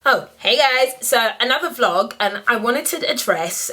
Oh, hey guys, so another vlog, and I wanted to address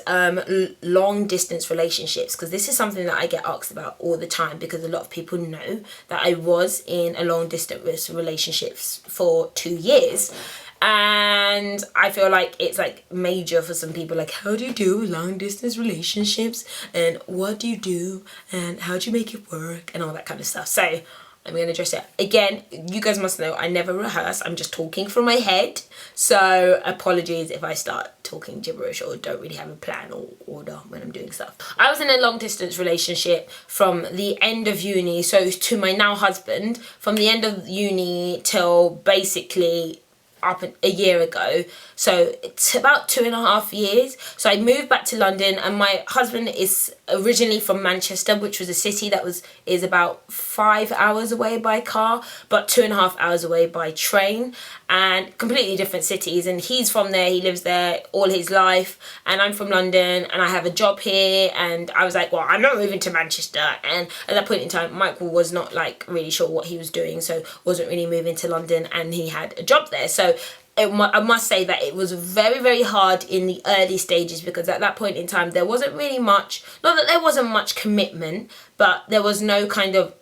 long distance relationships, because this is something that I get asked about all the time, because a lot of people know that I was in a long distance relationships for 2 years, and I feel like it's like major for some people, like, how do you do with long distance relationships, and what do you do, and how do you make it work, and all that kind of stuff. So I'm going to address it. Again, you guys must know I never rehearse. I'm just talking from my head. So apologies if I start talking gibberish or don't really have a plan or order when I'm doing stuff. I was in a long distance relationship from the end of uni, so to my now husband, from the end of uni till basically up a year ago, so it's about 2.5 years. So I moved back to London, and my husband is originally from Manchester, which was a city that is about 5 hours away by car, but 2.5 hours away by train, and completely different cities. And he's from there, he lives there all his life, and I'm from London and I have a job here. And I was like, well, I'm not moving to Manchester. And at that point in time, Michael was not like really sure what he was doing, so wasn't really moving to London, and he had a job there. So I must say that it was very, very hard in the early stages, because at that point in time there wasn't really much, not that there wasn't much commitment, but there was no kind of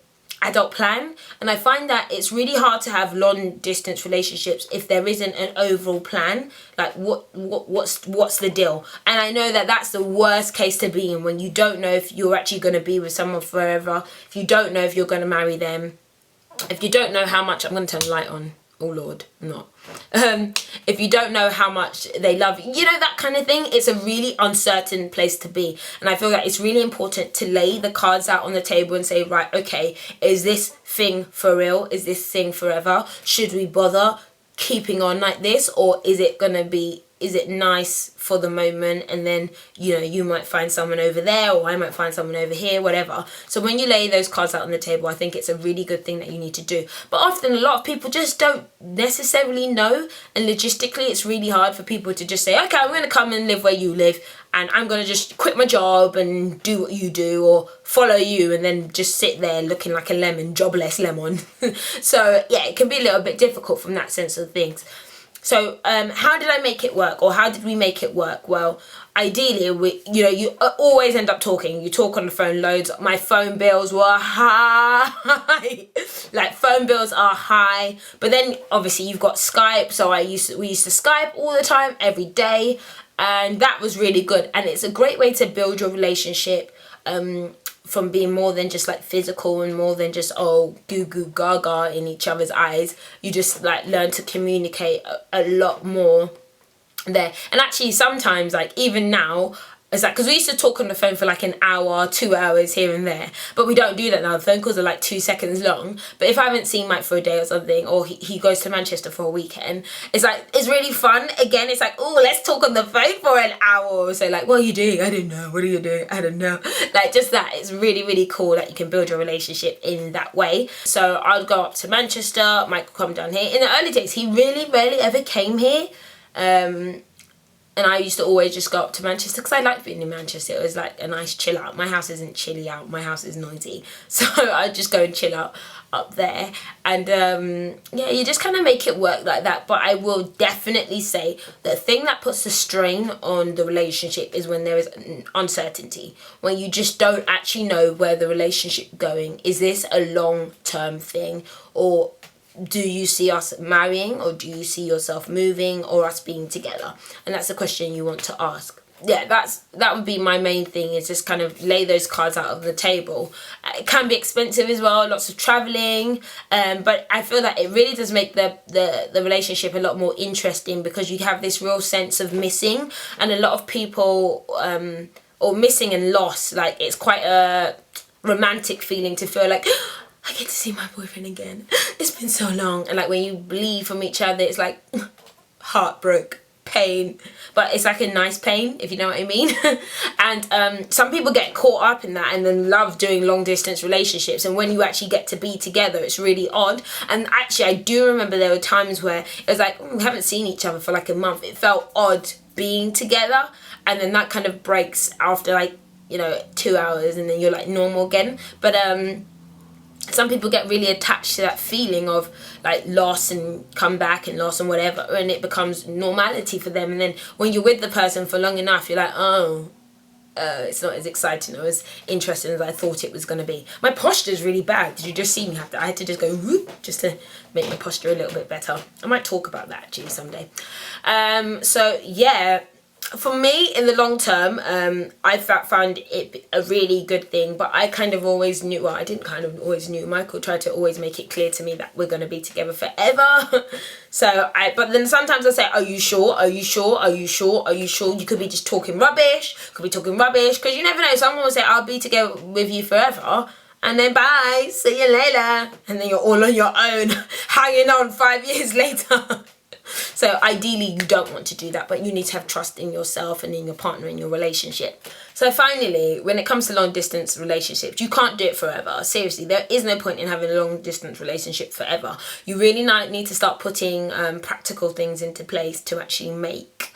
adult plan. And I find that it's really hard to have long distance relationships if there isn't an overall plan, like what's the deal. And I know that that's the worst case to be in, when you don't know if you're actually going to be with someone forever, if you don't know if you're going to marry them, if you don't know how much, I'm going to turn the light on, oh lord, not. If you don't know how much they love you, know, that kind of thing. It's a really uncertain place to be, and I feel that it's really important to lay the cards out on the table and say, right, okay, is this thing for real? Is this thing forever? Should we bother keeping on like this, or is it nice for the moment, and then, you know, you might find someone over there, or I might find someone over here, whatever. So when you lay those cards out on the table, I think it's a really good thing that you need to do. But often a lot of people just don't necessarily know, and logistically it's really hard for people to just say, okay, I'm going to come and live where you live, and I'm going to just quit my job and do what you do, or follow you, and then just sit there looking like a lemon, jobless lemon. So yeah, it can be a little bit difficult from that sense of things. So how did I make it work, or how did we make it work? Well, ideally, you always end up talking. You talk on the phone loads. My phone bills were high. Like, phone bills are high. But then obviously you've got Skype, so we used to Skype all the time, every day, and that was really good. And it's a great way to build your relationship, from being more than just like physical, and more than just goo goo gaga in each other's eyes. You just like learn to communicate a lot more there. And actually sometimes, like, even now, it's like, because we used to talk on the phone for like an hour, 2 hours here and there, but we don't do that now. The phone calls are like 2 seconds long. But if I haven't seen Mike for a day or something, or he goes to Manchester for a weekend, it's like, it's really fun. Again, it's like, oh, let's talk on the phone for an hour or so. Like, what are you doing? I don't know. What are you doing? I don't know. Like, just that. It's really, really cool that you can build your relationship in that way. So I'd go up to Manchester, Mike would come down here. In the early days, he really rarely ever came here. And I used to always just go up to Manchester, because I liked being in Manchester. It was like a nice chill out. My house isn't chilly out. My house is noisy. So I'd just go and chill out up there. And yeah, you just kind of make it work like that. But I will definitely say the thing that puts the strain on the relationship is when there is uncertainty. When you just don't actually know where the relationship going. Is this a long-term thing, or do you see us marrying, or do you see yourself moving, or us being together? And that's a question you want to ask. Yeah, that would be my main thing, is just kind of lay those cards out on the table. It can be expensive as well, lots of traveling, but I feel that it really does make the relationship a lot more interesting, because you have this real sense of missing. And a lot of people, or missing and loss, like, it's quite a romantic feeling to feel like, I get to see my boyfriend again. It's been so long. And like, when you leave from each other, it's like heartbreak, pain, but it's like a nice pain, if you know what I mean. And some people get caught up in that and then love doing long distance relationships, and when you actually get to be together, it's really odd. And actually, I do remember there were times where it was like, we haven't seen each other for like a month. It felt odd being together, and then that kind of breaks after like, 2 hours, and then you're like normal again. But some people get really attached to that feeling of like loss and come back and loss and whatever, and it becomes normality for them. And then when you're with the person for long enough, you're like, oh, it's not as exciting or as interesting as I thought it was going to be. My posture is really bad. Did you just see me have that? I had to just go whoop just to make my posture a little bit better. I might talk about that actually someday. So yeah, for me in the long term, I found it a really good thing, but I kind of always knew, well, I didn't kind of always knew, Michael tried to always make it clear to me that we're going to be together forever. But then sometimes I say, are you sure? Are you sure? Are you sure? Are you sure? You could be just talking rubbish, because you never know. Someone will say, I'll be together with you forever. And then bye, see you later. And then you're all on your own, hanging on 5 years later. So ideally you don't want to do that, but you need to have trust in yourself and in your partner, in your relationship. So finally, when it comes to long distance relationships, you can't do it forever. Seriously, there is no point in having a long distance relationship forever. You really need to start putting practical things into place to actually make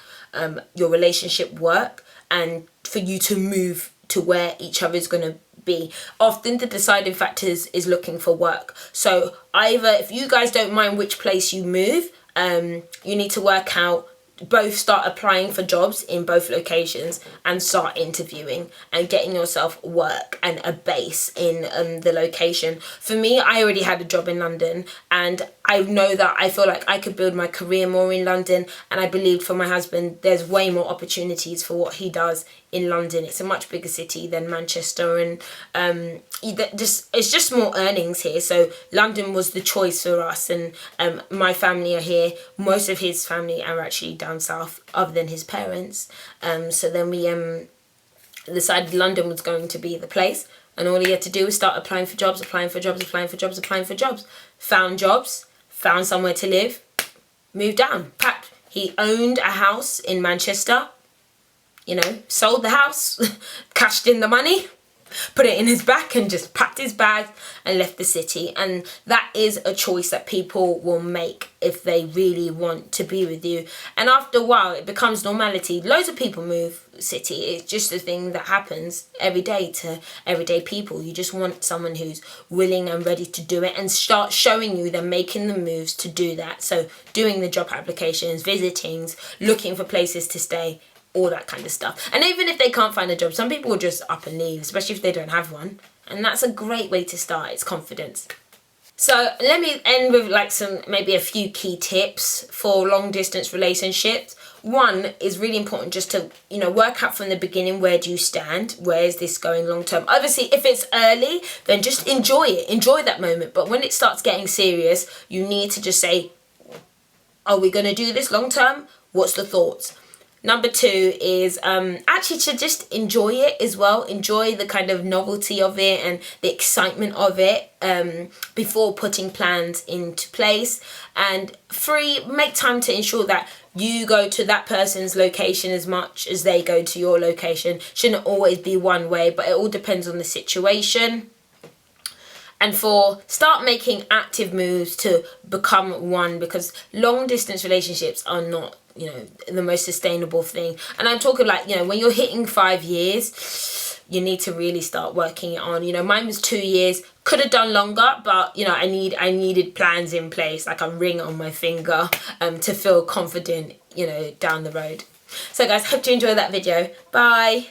your relationship work, and for you to move to where each other is going to be. Often the deciding factor is looking for work. So either, if you guys don't mind which place you move, you need to work out, both start applying for jobs in both locations and start interviewing and getting yourself work and a base in the location. For me, I already had a job in London, and I know that I feel like I could build my career more in London, and I believed for my husband there's way more opportunities for what he does in London. It's a much bigger city than Manchester, and it's just more earnings here. So London was the choice for us, and my family are here. Most of his family are actually down south, other than his parents. So then we decided London was going to be the place, and all he had to do was start applying for jobs. Found jobs, found somewhere to live, moved down, packed. He owned a house in Manchester, sold the house, cashed in the money, put it in his bag, and just packed his bag and left the city. And that is a choice that people will make if they really want to be with you. And after a while, it becomes normality. Loads of people move city. It's just a thing that happens every day to everyday people. You just want someone who's willing and ready to do it and start showing you they're making the moves to do that. So doing the job applications, visitings, looking for places to stay, all that kind of stuff. And even if they can't find a job, some people will just up and leave, especially if they don't have one. And that's a great way to start. It's confidence. So let me end with maybe a few key tips for long distance relationships. One is really important, just to, work out from the beginning, where do you stand? Where is this going long term? Obviously, if it's early, then just enjoy it. Enjoy that moment. But when it starts getting serious, you need to just say, are we going to do this long term? What's the thoughts? Number two is actually to just enjoy it as well. Enjoy the kind of novelty of it and the excitement of it before putting plans into place. And three, make time to ensure that you go to that person's location as much as they go to your location. Shouldn't always be one way, but it all depends on the situation. And four, start making active moves to become one, because long distance relationships are not, the most sustainable thing. And I'm talking when you're hitting 5 years, you need to really start working it on. Mine was 2 years, could have done longer, but I needed plans in place, like a ring on my finger, to feel confident, down the road. So guys, hope you enjoyed that video. Bye.